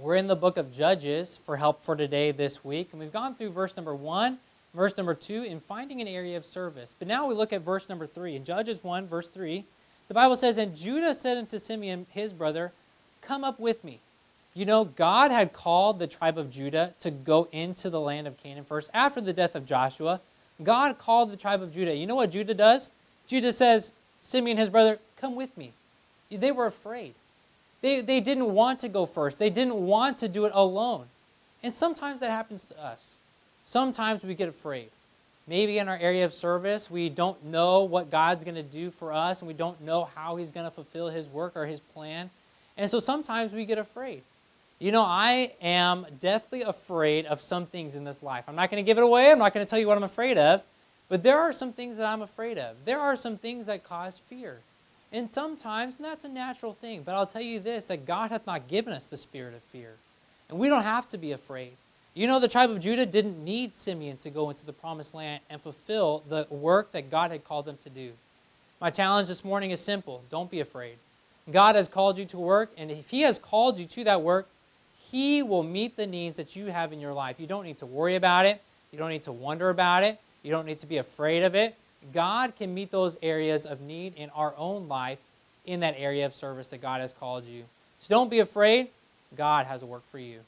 We're in the book of Judges for help for today this week, and we've gone through verse number 1, verse number 2, in finding an area of service. But now we look at verse number 3. In Judges 1, verse 3, the Bible says, "And Judah said unto Simeon his brother, Come up with me." You know, God had called the tribe of Judah to go into the land of Canaan first. After the death of Joshua, God called the tribe of Judah. You know what Judah does? Judah says, Simeon his brother, come with me. They were afraid. They didn't want to go first. They didn't want to do it alone. And sometimes that happens to us. Sometimes we get afraid. Maybe in our area of service, we don't know what God's going to do for us, and we don't know how He's going to fulfill His work or His plan. And so sometimes we get afraid. You know, I am deathly afraid of some things in this life. I'm not going to give it away. I'm not going to tell you what I'm afraid of. But there are some things that I'm afraid of. There are some things that cause fear. And sometimes, and that's a natural thing, but I'll tell you this, that God hath not given us the spirit of fear. And we don't have to be afraid. You know, the tribe of Judah didn't need Simeon to go into the promised land and fulfill the work that God had called them to do. My challenge this morning is simple. Don't be afraid. God has called you to work, and if He has called you to that work, He will meet the needs that you have in your life. You don't need to worry about it. You don't need to wonder about it. You don't need to be afraid of it. God can meet those areas of need in our own life in that area of service that God has called you. So don't be afraid. God has a work for you.